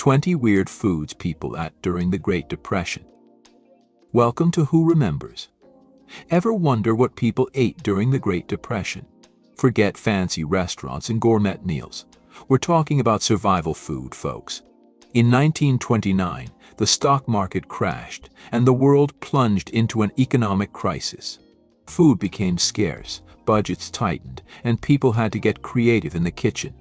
20 Weird Foods People Ate During the Great Depression. Welcome to Who Remembers. Ever wonder what people ate during the Great Depression? Forget fancy restaurants and gourmet meals. We're talking about survival food, folks. In 1929, the stock market crashed and the world plunged into an economic crisis. Food became scarce, budgets tightened, and people had to get creative in the kitchen.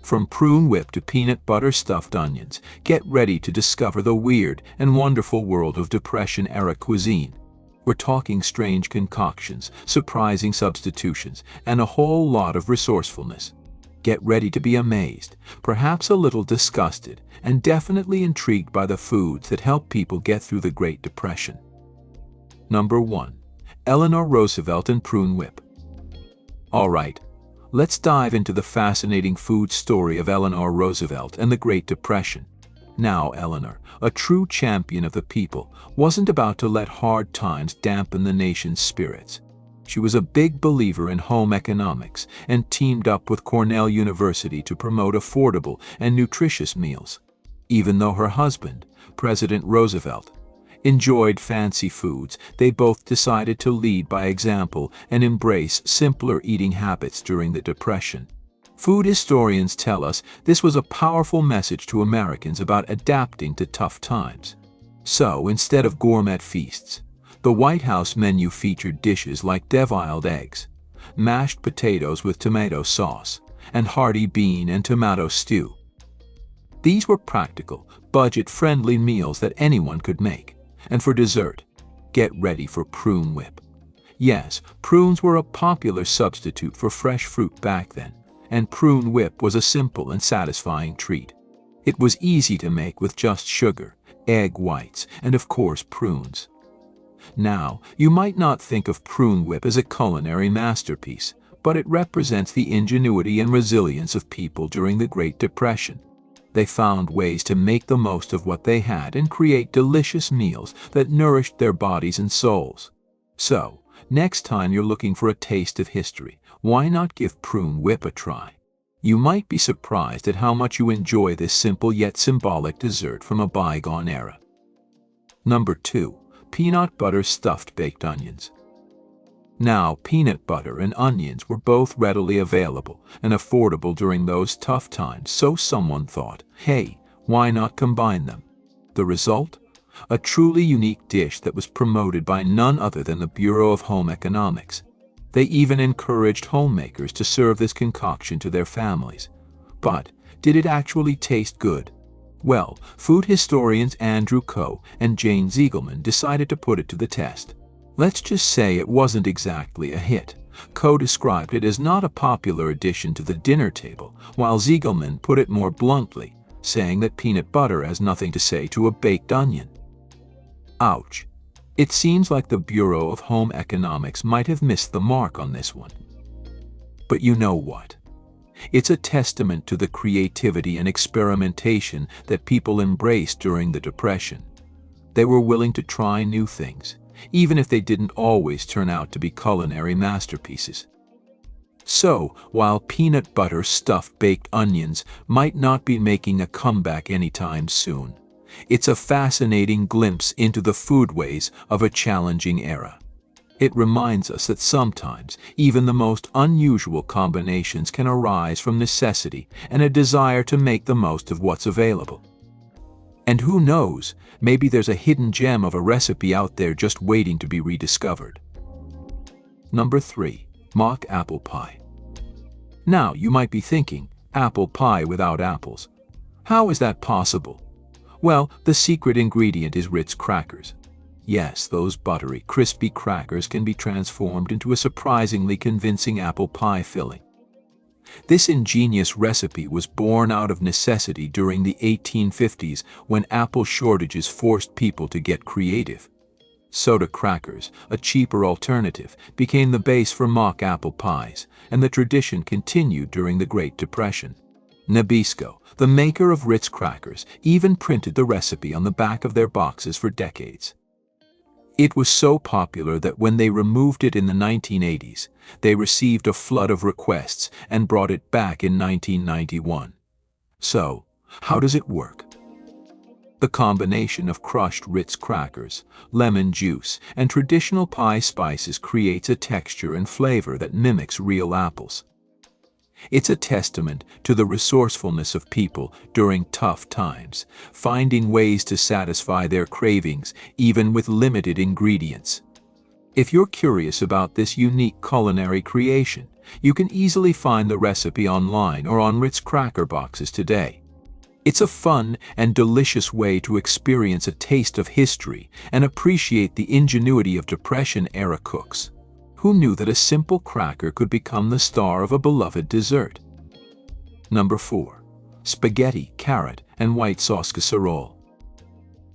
From prune whip to peanut butter stuffed onions, get ready to discover the weird and wonderful world of Depression-era cuisine. We're talking strange concoctions, surprising substitutions, and a whole lot of resourcefulness. Get ready to be amazed, perhaps a little disgusted, and definitely intrigued by the foods that help people get through the Great Depression. Number 1. Eleanor Roosevelt and prune whip. All right. Let's dive into the fascinating food story of Eleanor Roosevelt and the Great Depression. Now, Eleanor, a true champion of the people, wasn't about to let hard times dampen the nation's spirits. She was a big believer in home economics and teamed up with Cornell University to promote affordable and nutritious meals. Even though her husband, President Roosevelt, enjoyed fancy foods, they both decided to lead by example and embrace simpler eating habits during the Depression. Food historians tell us this was a powerful message to Americans about adapting to tough times. So, instead of gourmet feasts, the White House menu featured dishes like deviled eggs, mashed potatoes with tomato sauce, and hearty bean and tomato stew. These were practical, budget-friendly meals that anyone could make. And for dessert, get ready for prune whip. Yes, prunes were a popular substitute for fresh fruit back then, and prune whip was a simple and satisfying treat. It was easy to make with just sugar, egg whites, and of course prunes. Now, you might not think of prune whip as a culinary masterpiece, but it represents the ingenuity and resilience of people during the Great Depression. They found ways to make the most of what they had and create delicious meals that nourished their bodies and souls. So, next time you're looking for a taste of history, why not give prune whip a try? You might be surprised at how much you enjoy this simple yet symbolic dessert from a bygone era. Number 2. Peanut butter stuffed baked onions. Now, peanut butter and onions were both readily available and affordable during those tough times, so someone thought, hey, why not combine them? The result? A truly unique dish that was promoted by none other than the Bureau of Home Economics. They even encouraged homemakers to serve this concoction to their families. But did it actually taste good? Well, food historians Andrew Coe and Jane Ziegelman decided to put it to the test. Let's just say it wasn't exactly a hit. Coe described it as not a popular addition to the dinner table, while Ziegelman put it more bluntly, saying that peanut butter has nothing to say to a baked onion. Ouch. It seems like the Bureau of Home Economics might have missed the mark on this one. But you know what? It's a testament to the creativity and experimentation that people embraced during the Depression. They were willing to try new things, even if they didn't always turn out to be culinary masterpieces. So, while peanut butter stuffed baked onions might not be making a comeback anytime soon, it's a fascinating glimpse into the foodways of a challenging era. It reminds us that sometimes even the most unusual combinations can arise from necessity and a desire to make the most of what's available. And who knows, maybe there's a hidden gem of a recipe out there just waiting to be rediscovered. Number 3. Mock apple pie. Now, you might be thinking, apple pie without apples. How is that possible? Well, the secret ingredient is Ritz crackers. Yes, those buttery, crispy crackers can be transformed into a surprisingly convincing apple pie filling. This ingenious recipe was born out of necessity during the 1850s when apple shortages forced people to get creative. Soda crackers, a cheaper alternative, became the base for mock apple pies, and the tradition continued during the Great Depression. Nabisco, the maker of Ritz crackers, even printed the recipe on the back of their boxes for decades. It was so popular that when they removed it in the 1980s, they received a flood of requests and brought it back in 1991. So, how does it work? The combination of crushed Ritz crackers, lemon juice, and traditional pie spices creates a texture and flavor that mimics real apples. It's a testament to the resourcefulness of people during tough times, finding ways to satisfy their cravings even with limited ingredients. If you're curious about this unique culinary creation, you can easily find the recipe online or on Ritz cracker boxes today. It's a fun and delicious way to experience a taste of history and appreciate the ingenuity of Depression-era cooks. Who knew that a simple cracker could become the star of a beloved dessert? Number 4. Spaghetti, carrot, and white sauce casserole.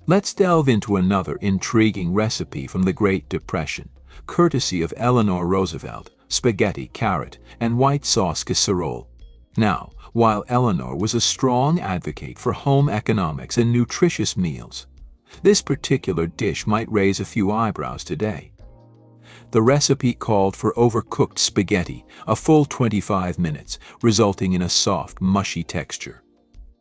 Let's delve into another intriguing recipe from the Great Depression, courtesy of Eleanor Roosevelt: spaghetti, carrot, and white sauce casserole. Now, while Eleanor was a strong advocate for home economics and nutritious meals, this particular dish might raise a few eyebrows today. The recipe called for overcooked spaghetti, a full 25 minutes, resulting in a soft, mushy texture.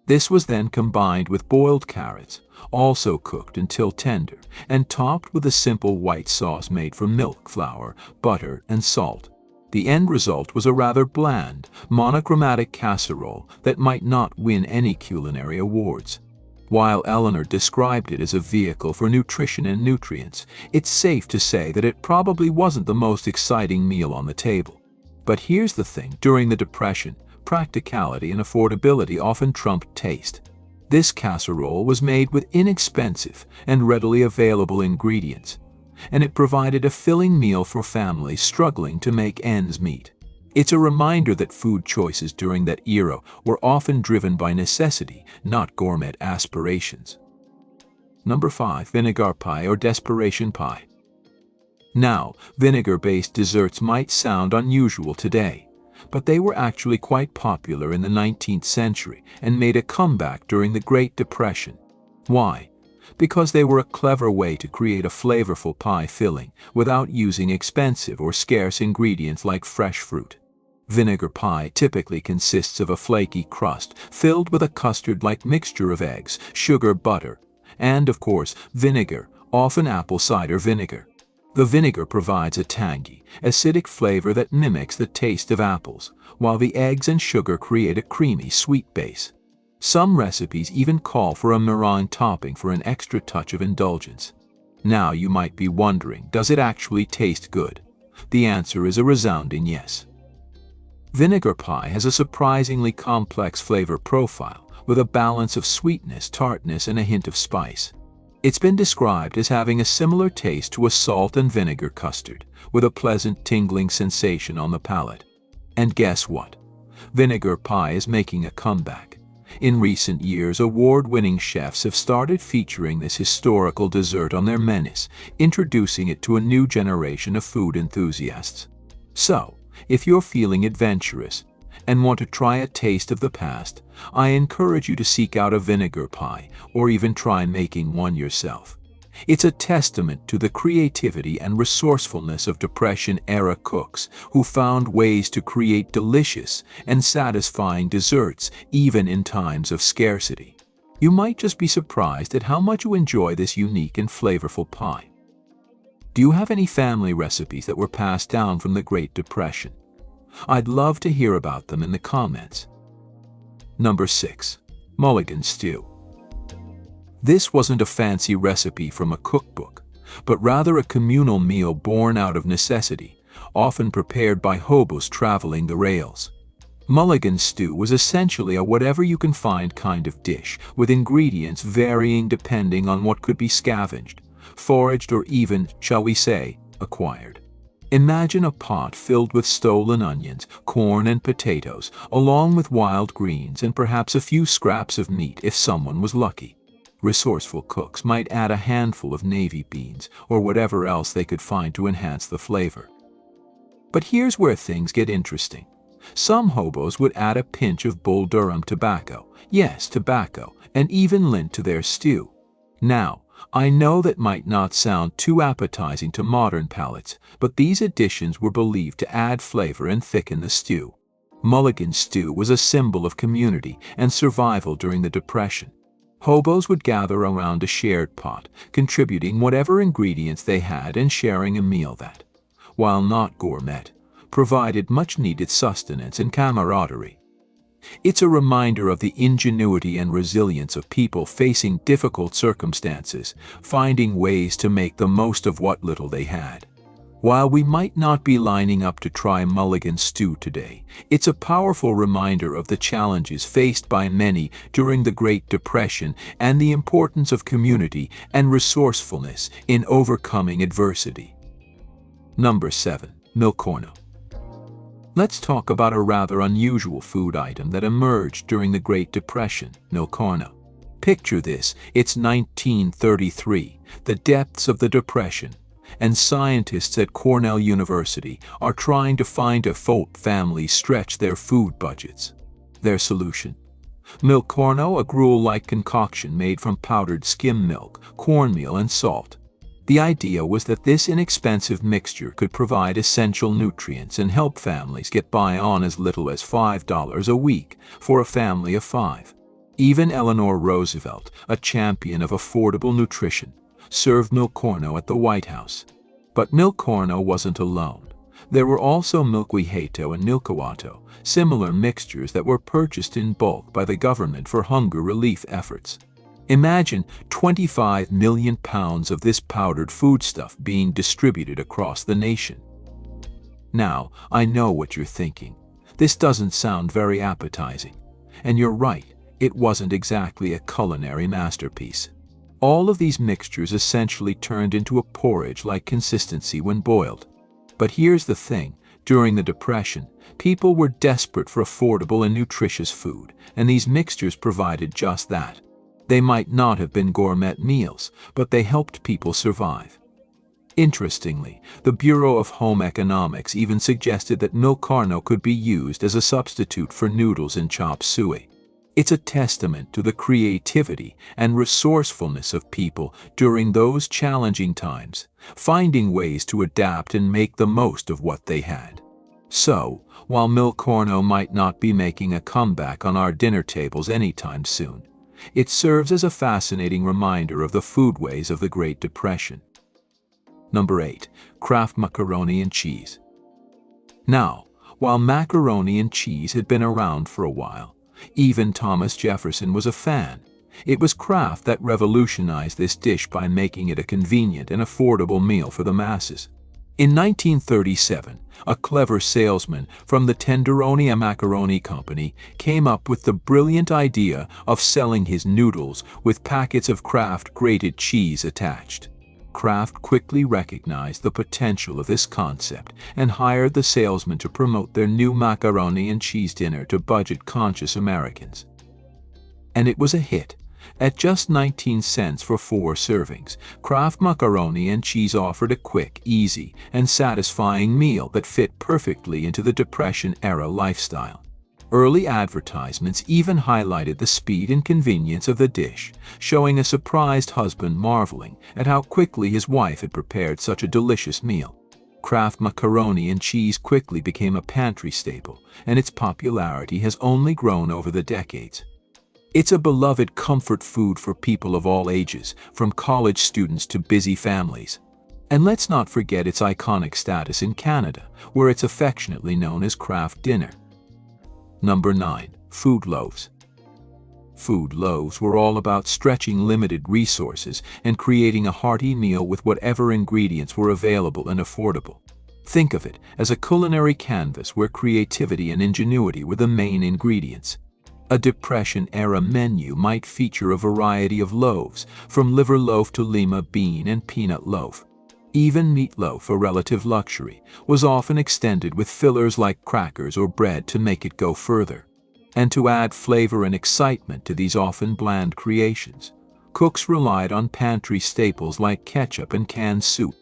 This was then combined with boiled carrots, also cooked until tender, and topped with a simple white sauce made from milk, flour, butter, and salt. The end result was a rather bland, monochromatic casserole that might not win any culinary awards. While Eleanor described it as a vehicle for nutrition and nutrients, it's safe to say that it probably wasn't the most exciting meal on the table. But here's the thing: during the Depression, practicality and affordability often trumped taste. This casserole was made with inexpensive and readily available ingredients, and it provided a filling meal for families struggling to make ends meet. It's a reminder that food choices during that era were often driven by necessity, not gourmet aspirations. Number 5. Vinegar pie or Desperation pie. Now, vinegar-based desserts might sound unusual today, but they were actually quite popular in the 19th century and made a comeback during the Great Depression. Why? Because they were a clever way to create a flavorful pie filling without using expensive or scarce ingredients like fresh fruit. Vinegar pie typically consists of a flaky crust filled with a custard-like mixture of eggs, sugar, butter, and, of course, vinegar, often apple cider vinegar. The vinegar provides a tangy, acidic flavor that mimics the taste of apples, while the eggs and sugar create a creamy, sweet base. Some recipes even call for a meringue topping for an extra touch of indulgence. Now you might be wondering, does it actually taste good? The answer is a resounding yes. Vinegar pie has a surprisingly complex flavor profile, with a balance of sweetness, tartness, and a hint of spice. It's been described as having a similar taste to a salt and vinegar custard, with a pleasant tingling sensation on the palate. And guess what? Vinegar pie is making a comeback. In recent years, award-winning chefs have started featuring this historical dessert on their menus, introducing it to a new generation of food enthusiasts. So, if you're feeling adventurous and want to try a taste of the past, I encourage you to seek out a vinegar pie or even try making one yourself. It's a testament to the creativity and resourcefulness of Depression-era cooks who found ways to create delicious and satisfying desserts even in times of scarcity. You might just be surprised at how much you enjoy this unique and flavorful pie. Do you have any family recipes that were passed down from the Great Depression? I'd love to hear about them in the comments. Number 6. Mulligan Stew. This wasn't a fancy recipe from a cookbook, but rather a communal meal born out of necessity, often prepared by hobos traveling the rails. Mulligan Stew was essentially a whatever-you-can-find kind of dish, with ingredients varying depending on what could be scavenged, foraged, or even, shall we say, acquired. Imagine a pot filled with stolen onions, corn, and potatoes, along with wild greens and perhaps a few scraps of meat if someone was lucky. Resourceful cooks might add a handful of navy beans or whatever else they could find to enhance the flavor. But here's where things get interesting. Some hobos would add a pinch of Bull Durham tobacco, yes, tobacco, and even lint to their stew. Now, I know that might not sound too appetizing to modern palates, but these additions were believed to add flavor and thicken the stew. Mulligan Stew was a symbol of community and survival during the Depression. Hobos would gather around a shared pot, contributing whatever ingredients they had and sharing a meal that, while not gourmet, provided much-needed sustenance and camaraderie. It's a reminder of the ingenuity and resilience of people facing difficult circumstances, finding ways to make the most of what little they had. While we might not be lining up to try Mulligan Stew today, it's a powerful reminder of the challenges faced by many during the Great Depression and the importance of community and resourcefulness in overcoming adversity. Number 7. Milkorno. Let's talk about a rather unusual food item that emerged during the Great Depression, Milkorno. Picture this, it's 1933, the depths of the Depression, and scientists at Cornell University are trying to find a folk families stretch their food budgets. Their solution? Milkorno, a gruel-like concoction made from powdered skim milk, cornmeal, and salt. The idea was that this inexpensive mixture could provide essential nutrients and help families get by on as little as $5 a week for a family of 5. Even Eleanor Roosevelt, a champion of affordable nutrition, served Milkorno at the White House. But Milkorno wasn't alone. There were also milkweehato and milkawato, similar mixtures that were purchased in bulk by the government for hunger relief efforts. Imagine 25 million pounds of this powdered foodstuff being distributed across the nation. Now, I know what you're thinking. This doesn't sound very appetizing. And you're right, it wasn't exactly a culinary masterpiece. All of these mixtures essentially turned into a porridge-like consistency when boiled. But here's the thing, during the Depression, people were desperate for affordable and nutritious food, and these mixtures provided just that. They might not have been gourmet meals, but they helped people survive. Interestingly, the Bureau of Home Economics even suggested that Milkorno could be used as a substitute for noodles and chop suey. It's a testament to the creativity and resourcefulness of people during those challenging times, finding ways to adapt and make the most of what they had. So, while Milkorno might not be making a comeback on our dinner tables anytime soon, it serves as a fascinating reminder of the foodways of the Great Depression. Number 8. Kraft macaroni and cheese. Now, while macaroni and cheese had been around for a while, even Thomas Jefferson was a fan. It was Kraft that revolutionized this dish by making it a convenient and affordable meal for the masses. In 1937, a clever salesman from the Tenderoni Macaroni Company came up with the brilliant idea of selling his noodles with packets of Kraft grated cheese attached. Kraft quickly recognized the potential of this concept and hired the salesman to promote their new macaroni and cheese dinner to budget-conscious Americans. And it was a hit. At just 19 cents for 4 servings, Kraft macaroni and cheese offered a quick, easy, and satisfying meal that fit perfectly into the Depression-era lifestyle. Early advertisements even highlighted the speed and convenience of the dish, showing a surprised husband marveling at how quickly his wife had prepared such a delicious meal. Kraft macaroni and cheese quickly became a pantry staple, and its popularity has only grown over the decades. It's a beloved comfort food for people of all ages, from college students to busy families. And let's not forget its iconic status in Canada, where it's affectionately known as Kraft Dinner. Number 9. Food loaves. Food loaves were all about stretching limited resources and creating a hearty meal with whatever ingredients were available and affordable. Think of it as a culinary canvas where creativity and ingenuity were the main ingredients. A Depression-era menu might feature a variety of loaves, from liver loaf to lima bean and peanut loaf. Even meatloaf, a relative luxury, was often extended with fillers like crackers or bread to make it go further. And to add flavor and excitement to these often bland creations, cooks relied on pantry staples like ketchup and canned soup.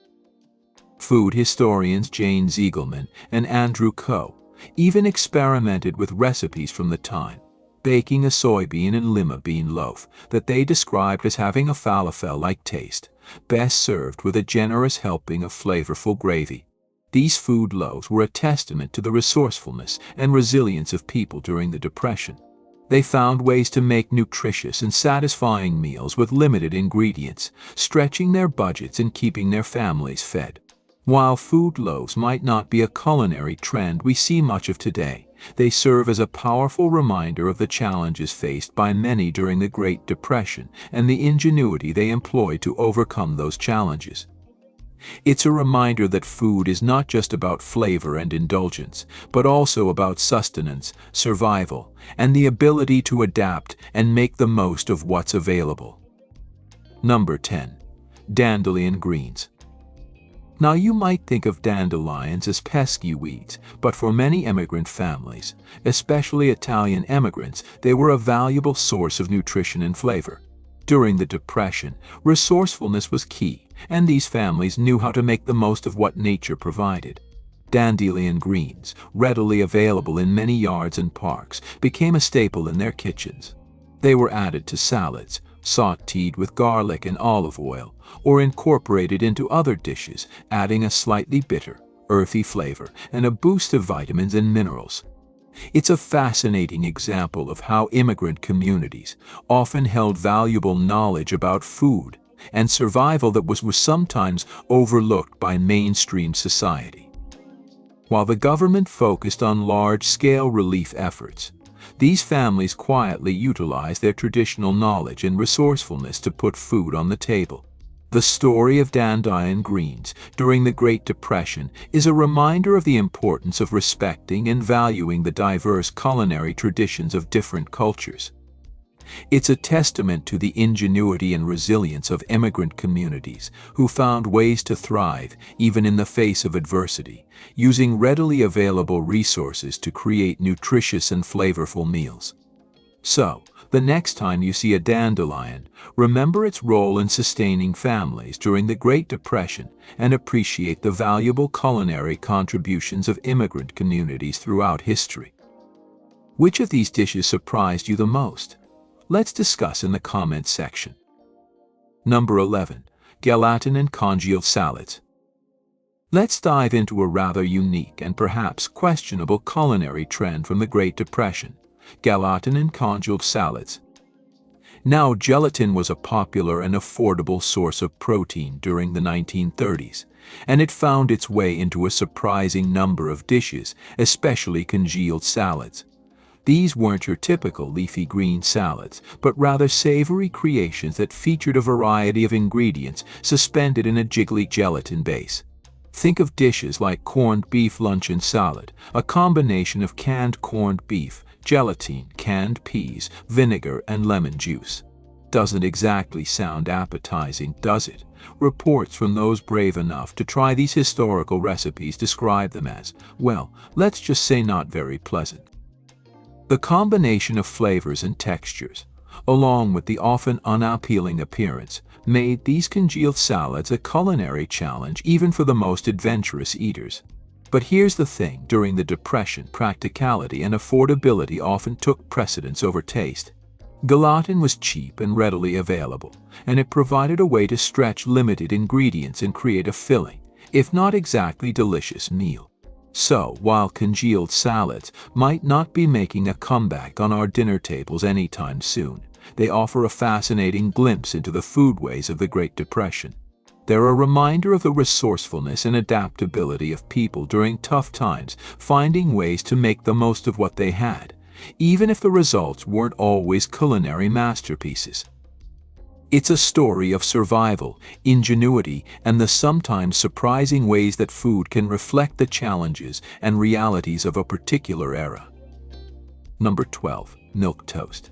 Food historians Jane Ziegelman and Andrew Coe even experimented with recipes from the time, baking a soybean and lima bean loaf that they described as having a falafel-like taste, best served with a generous helping of flavorful gravy. These food loaves were a testament to the resourcefulness and resilience of people during the Depression. They found ways to make nutritious and satisfying meals with limited ingredients, stretching their budgets and keeping their families fed. While food loaves might not be a culinary trend we see much of today, they serve as a powerful reminder of the challenges faced by many during the Great Depression and the ingenuity they employed to overcome those challenges. It's a reminder that food is not just about flavor and indulgence, but also about sustenance, survival, and the ability to adapt and make the most of what's available. Number 10. Dandelion Greens. Now you might think of dandelions as pesky weeds, but for many immigrant families, especially Italian immigrants, they were a valuable source of nutrition and flavor. During the Depression, resourcefulness was key, and these families knew how to make the most of what nature provided. Dandelion greens, readily available in many yards and parks, became a staple in their kitchens. They were added to salads, sautéed with garlic and olive oil, or incorporated into other dishes, adding a slightly bitter, earthy flavor and a boost of vitamins and minerals. It's a fascinating example of how immigrant communities often held valuable knowledge about food and survival that was sometimes overlooked by mainstream society. While the government focused on large-scale relief efforts, these families quietly utilized their traditional knowledge and resourcefulness to put food on the table. The story of Dandelion Greens during the Great Depression is a reminder of the importance of respecting and valuing the diverse culinary traditions of different cultures. It's a testament to the ingenuity and resilience of immigrant communities who found ways to thrive even in the face of adversity, using readily available resources to create nutritious and flavorful meals. So, the next time you see a dandelion, remember its role in sustaining families during the Great Depression and appreciate the valuable culinary contributions of immigrant communities throughout history. Which of these dishes surprised you the most? Let's discuss in the comments section. Number 11. Gelatin and Congealed Salads. Let's dive into a rather unique and perhaps questionable culinary trend from the Great Depression: gelatin and congealed salads. Now, gelatin was a popular and affordable source of protein during the 1930s, and it found its way into a surprising number of dishes, especially congealed salads. These weren't your typical leafy green salads, but rather savory creations that featured a variety of ingredients suspended in a jiggly gelatin base. Think of dishes like corned beef luncheon salad, a combination of canned corned beef, gelatin, canned peas, vinegar, and lemon juice. Doesn't exactly sound appetizing, does it? Reports from those brave enough to try these historical recipes describe them as, well, let's just say not very pleasant. The combination of flavors and textures, along with the often unappealing appearance, made these congealed salads a culinary challenge even for the most adventurous eaters. But here's the thing: during the Depression, practicality and affordability often took precedence over taste. Gelatin was cheap and readily available, and it provided a way to stretch limited ingredients and create a filling, if not exactly delicious meal. So, while congealed salads might not be making a comeback on our dinner tables anytime soon, they offer a fascinating glimpse into the foodways of the Great Depression. They're a reminder of the resourcefulness and adaptability of people during tough times, finding ways to make the most of what they had, even if the results weren't always culinary masterpieces. It's a story of survival, ingenuity, and the sometimes surprising ways that food can reflect the challenges and realities of a particular era. Number 12. Milk toast.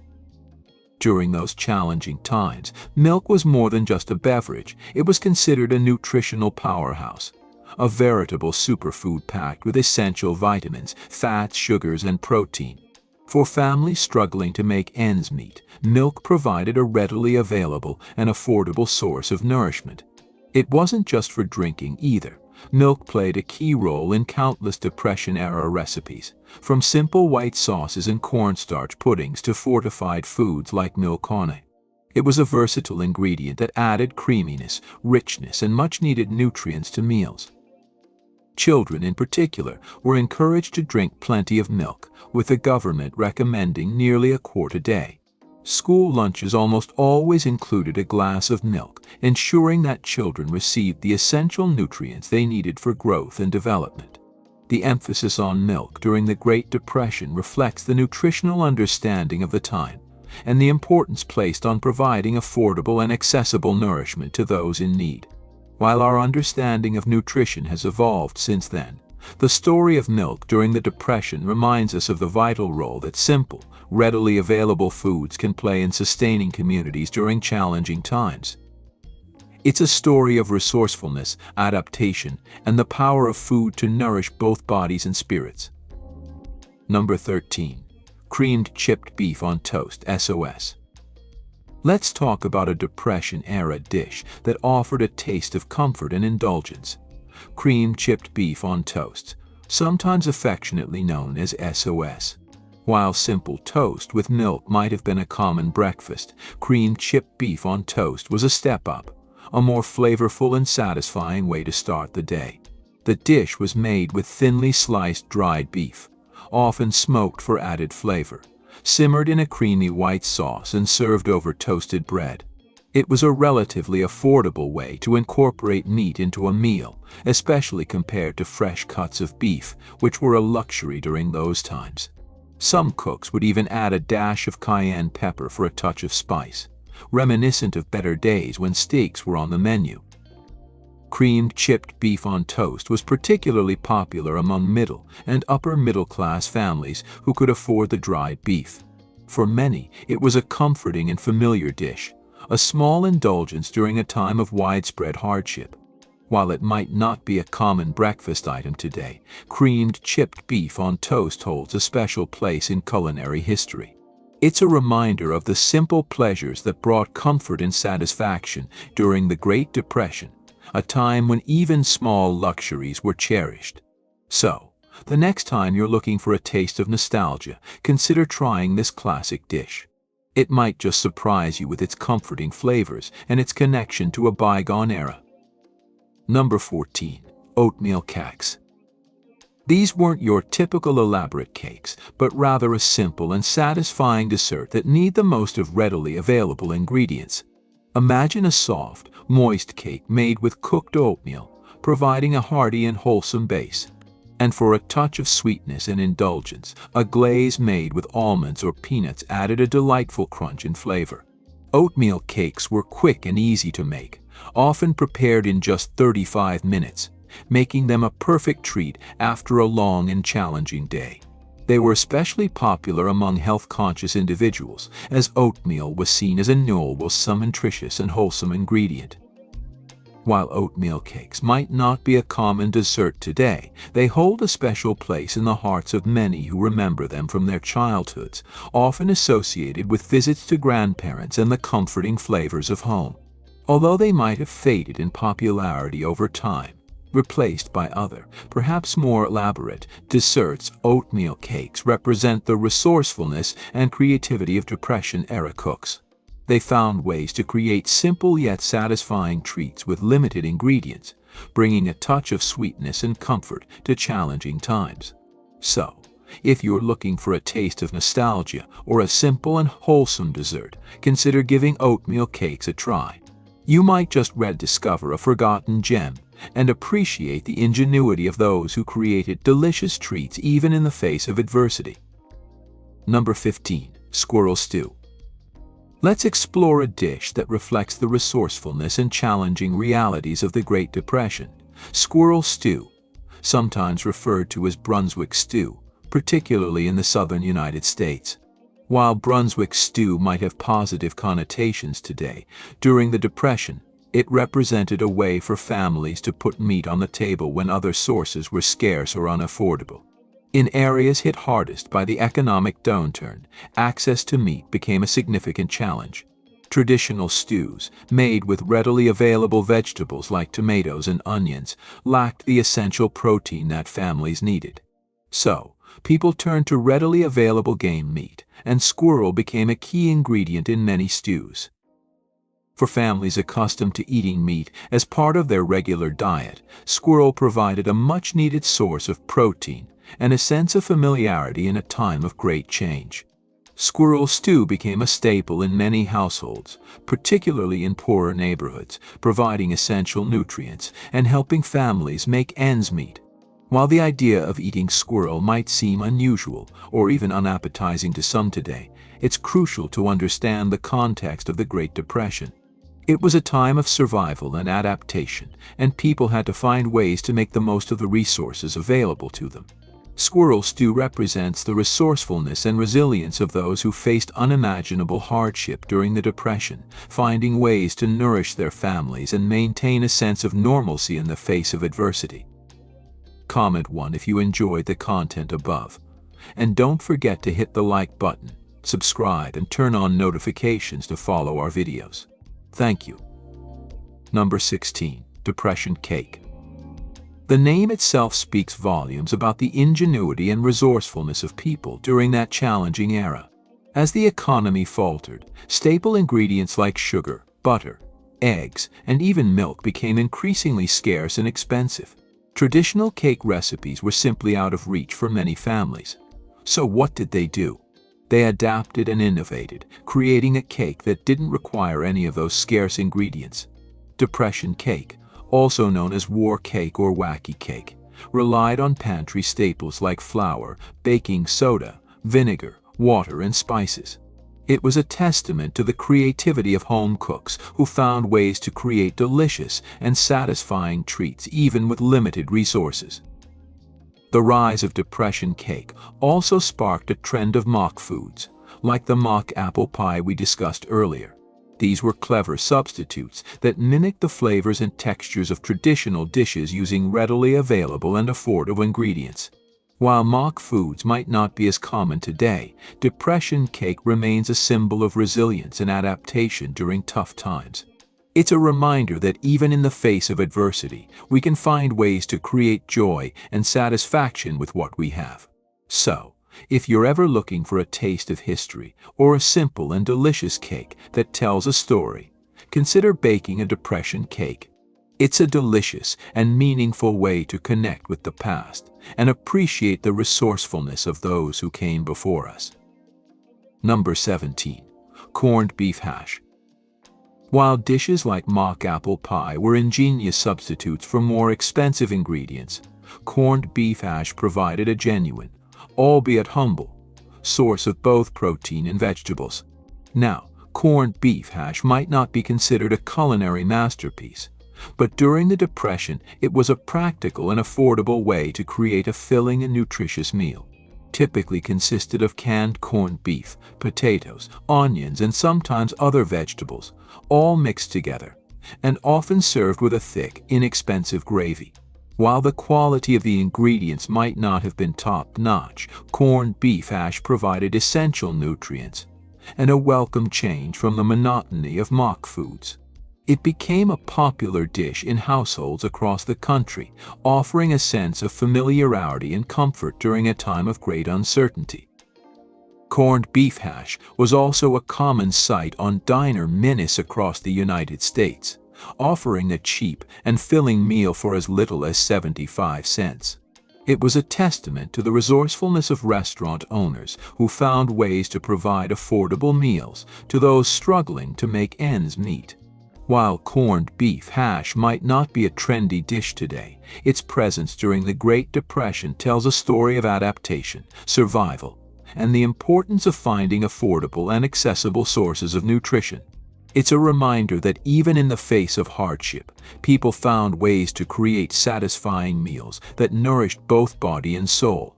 During those challenging times, milk was more than just a beverage. It was considered a nutritional powerhouse, a veritable superfood packed with essential vitamins, fats, sugars, and protein. For families struggling to make ends meet, milk provided a readily available and affordable source of nourishment. It wasn't just for drinking either. Milk played a key role in countless Depression-era recipes, from simple white sauces and cornstarch puddings to fortified foods like Milkorno. It was a versatile ingredient that added creaminess, richness, and much-needed nutrients to meals. Children in particular were encouraged to drink plenty of milk, with the government recommending nearly a quart a day. School lunches almost always included a glass of milk, ensuring that children received the essential nutrients they needed for growth and development. The emphasis on milk during the Great Depression reflects the nutritional understanding of the time and the importance placed on providing affordable and accessible nourishment to those in need. While our understanding of nutrition has evolved since then, the story of milk during the Depression reminds us of the vital role that simple, readily available foods can play in sustaining communities during challenging times. It's a story of resourcefulness, adaptation, and the power of food to nourish both bodies and spirits. Number 13. Creamed chipped beef on toast, SOS. Let's talk about a Depression-era dish that offered a taste of comfort and indulgence. Creamed chipped beef on toast, sometimes affectionately known as SOS. While simple toast with milk might have been a common breakfast, creamed chipped beef on toast was a step up, a more flavorful and satisfying way to start the day. The dish was made with thinly sliced dried beef, often smoked for added flavor, simmered in a creamy white sauce and served over toasted bread. It was a relatively affordable way to incorporate meat into a meal, especially compared to fresh cuts of beef, which were a luxury during those times. Some cooks would even add a dash of cayenne pepper for a touch of spice, reminiscent of better days when steaks were on the menu. Creamed chipped beef on toast was particularly popular among middle and upper middle class families who could afford the dried beef. For many, it was a comforting and familiar dish, a small indulgence during a time of widespread hardship. While it might not be a common breakfast item today, creamed chipped beef on toast holds a special place in culinary history. It's a reminder of the simple pleasures that brought comfort and satisfaction during the Great Depression, a time when even small luxuries were cherished. So, the next time you're looking for a taste of nostalgia, consider trying this classic dish. It might just surprise you with its comforting flavors and its connection to a bygone era. Number 14. Oatmeal Cakes. These weren't your typical elaborate cakes, but rather a simple and satisfying dessert that need the most of readily available ingredients. Imagine a soft, moist cake made with cooked oatmeal, providing a hearty and wholesome base. And for a touch of sweetness and indulgence, a glaze made with almonds or peanuts added a delightful crunch and flavor. Oatmeal cakes were quick and easy to make, often prepared in just 35 minutes, making them a perfect treat after a long and challenging day. They were especially popular among health-conscious individuals, as oatmeal was seen as a noble, nutritious and wholesome ingredient. While oatmeal cakes might not be a common dessert today, they hold a special place in the hearts of many who remember them from their childhoods, often associated with visits to grandparents and the comforting flavors of home. Although they might have faded in popularity over time, replaced by other, perhaps more elaborate, desserts, oatmeal cakes represent the resourcefulness and creativity of Depression-era cooks. They found ways to create simple yet satisfying treats with limited ingredients, bringing a touch of sweetness and comfort to challenging times. So, if you're looking for a taste of nostalgia or a simple and wholesome dessert, consider giving oatmeal cakes a try. You might just rediscover a forgotten gem and appreciate the ingenuity of those who created delicious treats even in the face of adversity. Number 15. Squirrel Stew. Let's explore a dish that reflects the resourcefulness and challenging realities of the Great Depression. Squirrel stew, sometimes referred to as Brunswick stew, particularly in the southern United States. While Brunswick stew might have positive connotations today, during the Depression, it represented a way for families to put meat on the table when other sources were scarce or unaffordable. In areas hit hardest by the economic downturn, access to meat became a significant challenge. Traditional stews, made with readily available vegetables like tomatoes and onions, lacked the essential protein that families needed. So, people turned to readily available game meat, and squirrel became a key ingredient in many stews. For families accustomed to eating meat as part of their regular diet, squirrel provided a much-needed source of protein and a sense of familiarity in a time of great change. Squirrel stew became a staple in many households, particularly in poorer neighborhoods, providing essential nutrients and helping families make ends meet. While the idea of eating squirrel might seem unusual or even unappetizing to some today, it's crucial to understand the context of the Great Depression. It was a time of survival and adaptation, and people had to find ways to make the most of the resources available to them. Squirrel stew represents the resourcefulness and resilience of those who faced unimaginable hardship during the Depression, finding ways to nourish their families and maintain a sense of normalcy in the face of adversity. Comment 1 if you enjoyed the content above. And don't forget to hit the like button, subscribe, and turn on notifications to follow our videos. Thank you. Number 16. Depression Cake. The name itself speaks volumes about the ingenuity and resourcefulness of people during that challenging era. As the economy faltered, staple ingredients like sugar, butter, eggs, and even milk became increasingly scarce and expensive. Traditional cake recipes were simply out of reach for many families. So what did they do? They adapted and innovated, creating a cake that didn't require any of those scarce ingredients. Depression cake, also known as war cake or wacky cake, relied on pantry staples like flour, baking soda, vinegar, water, and spices. It was a testament to the creativity of home cooks who found ways to create delicious and satisfying treats even with limited resources. The rise of depression cake also sparked a trend of mock foods, like the mock apple pie we discussed earlier. These were clever substitutes that mimicked the flavors and textures of traditional dishes using readily available and affordable ingredients. While mock foods might not be as common today, depression cake remains a symbol of resilience and adaptation during tough times. It's a reminder that even in the face of adversity, we can find ways to create joy and satisfaction with what we have. So, if you're ever looking for a taste of history or a simple and delicious cake that tells a story, consider baking a depression cake. It's a delicious and meaningful way to connect with the past and appreciate the resourcefulness of those who came before us. Number 17. Corned beef hash. While dishes like mock apple pie were ingenious substitutes for more expensive ingredients, corned beef hash provided a genuine, albeit humble, source of both protein and vegetables. Now, corned beef hash might not be considered a culinary masterpiece, but during the Depression it was a practical and affordable way to create a filling and nutritious meal. Typically consisted of canned corned beef, potatoes, onions, and sometimes other vegetables, all mixed together, and often served with a thick, inexpensive gravy. While the quality of the ingredients might not have been top-notch, corned beef hash provided essential nutrients and a welcome change from the monotony of mock foods. It became a popular dish in households across the country, offering a sense of familiarity and comfort during a time of great uncertainty. Corned beef hash was also a common sight on diner menus across the United States, offering a cheap and filling meal for as little as 75 cents. It was a testament to the resourcefulness of restaurant owners who found ways to provide affordable meals to those struggling to make ends meet. While corned beef hash might not be a trendy dish today, its presence during the Great Depression tells a story of adaptation, survival, and the importance of finding affordable and accessible sources of nutrition. It's a reminder that even in the face of hardship, people found ways to create satisfying meals that nourished both body and soul.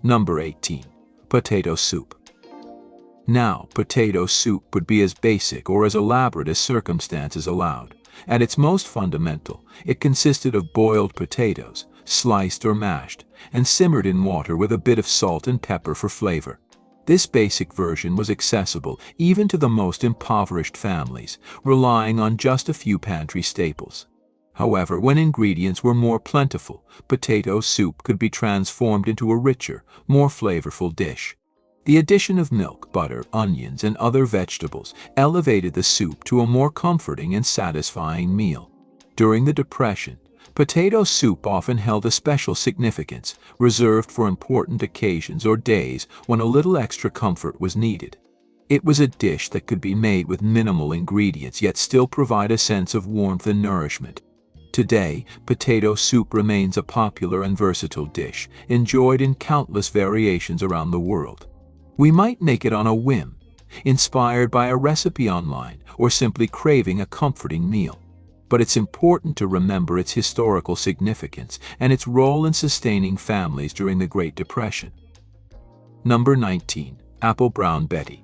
Number 18. Potato soup. Now, potato soup would be as basic or as elaborate as circumstances allowed. At its most fundamental, it consisted of boiled potatoes, sliced or mashed, and simmered in water with a bit of salt and pepper for flavor. This basic version was accessible even to the most impoverished families, relying on just a few pantry staples. However, when ingredients were more plentiful, potato soup could be transformed into a richer, more flavorful dish. The addition of milk, butter, onions, and other vegetables elevated the soup to a more comforting and satisfying meal. During the Depression, potato soup often held a special significance, reserved for important occasions or days when a little extra comfort was needed. It was a dish that could be made with minimal ingredients yet still provide a sense of warmth and nourishment. Today, potato soup remains a popular and versatile dish, enjoyed in countless variations around the world. We might make it on a whim, inspired by a recipe online, or simply craving a comforting meal. But it's important to remember its historical significance and its role in sustaining families during the Great Depression. Number 19. Apple Brown Betty.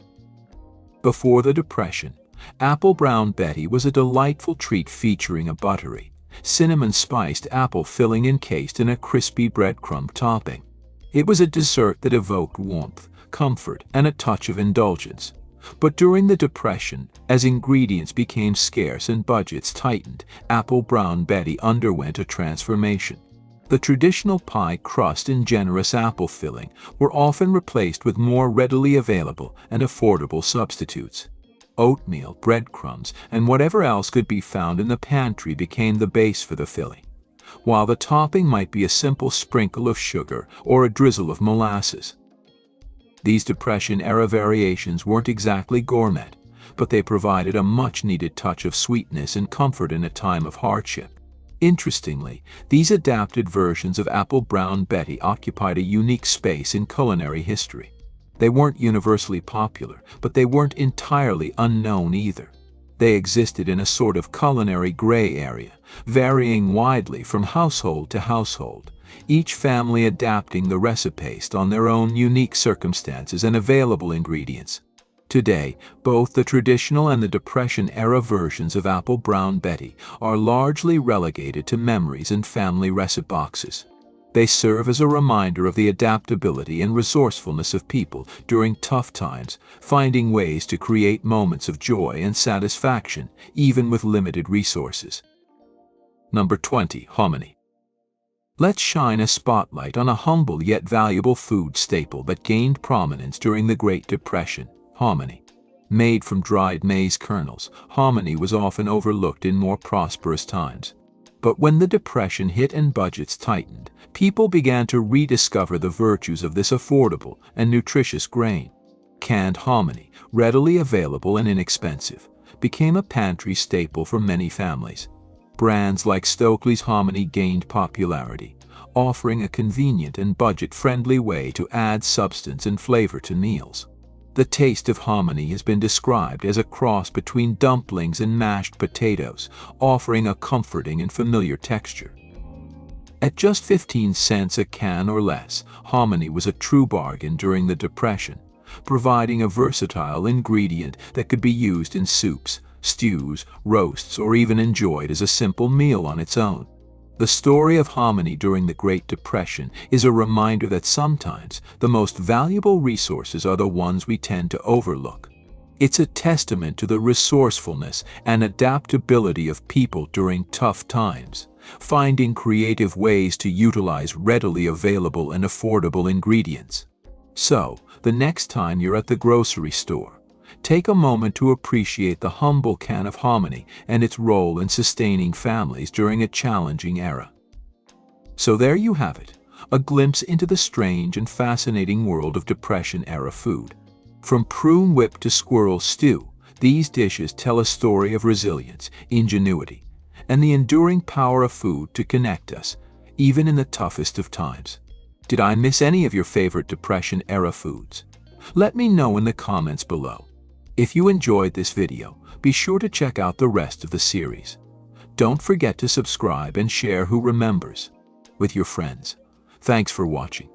Before the Depression, Apple Brown Betty was a delightful treat featuring a buttery, cinnamon-spiced apple filling encased in a crispy breadcrumb topping. It was a dessert that evoked warmth, comfort, and a touch of indulgence. But during the Depression, as ingredients became scarce and budgets tightened, Apple Brown Betty underwent a transformation. The traditional pie crust and generous apple filling were often replaced with more readily available and affordable substitutes. Oatmeal, breadcrumbs, and whatever else could be found in the pantry became the base for the filling, while the topping might be a simple sprinkle of sugar or a drizzle of molasses. These Depression-era variations weren't exactly gourmet, but they provided a much-needed touch of sweetness and comfort in a time of hardship. Interestingly, these adapted versions of Apple Brown Betty occupied a unique space in culinary history. They weren't universally popular, but they weren't entirely unknown either. They existed in a sort of culinary gray area, varying widely from household to household, each family adapting the recipe based on their own unique circumstances and available ingredients. Today, both the traditional and the Depression-era versions of Apple Brown Betty are largely relegated to memories and family recipe boxes. They serve as a reminder of the adaptability and resourcefulness of people during tough times, finding ways to create moments of joy and satisfaction, even with limited resources. Number 20. Hominy. Let's shine a spotlight on a humble yet valuable food staple that gained prominence during the Great Depression: hominy. Made from dried maize kernels, hominy was often overlooked in more prosperous times. But when the Depression hit and budgets tightened, people began to rediscover the virtues of this affordable and nutritious grain. Canned hominy, readily available and inexpensive, became a pantry staple for many families. Brands like Stokely's Hominy gained popularity, offering a convenient and budget-friendly way to add substance and flavor to meals. The taste of hominy has been described as a cross between dumplings and mashed potatoes, offering a comforting and familiar texture. At just 15 cents a can or less, hominy was a true bargain during the Depression, providing a versatile ingredient that could be used in soups, stews, roasts, or even enjoyed as a simple meal on its own. The story of hominy during the Great Depression is a reminder that sometimes the most valuable resources are the ones we tend to overlook. It's a testament to the resourcefulness and adaptability of people during tough times, finding creative ways to utilize readily available and affordable ingredients. So, the next time you're at the grocery store, take a moment to appreciate the humble can of hominy and its role in sustaining families during a challenging era. So there you have it, a glimpse into the strange and fascinating world of Depression-era food. From prune whip to squirrel stew, these dishes tell a story of resilience, ingenuity, and the enduring power of food to connect us, even in the toughest of times. Did I miss any of your favorite Depression-era foods? Let me know in the comments below. If you enjoyed this video, be sure to check out the rest of the series. Don't forget to subscribe and share Who Remembers with your friends. Thanks for watching.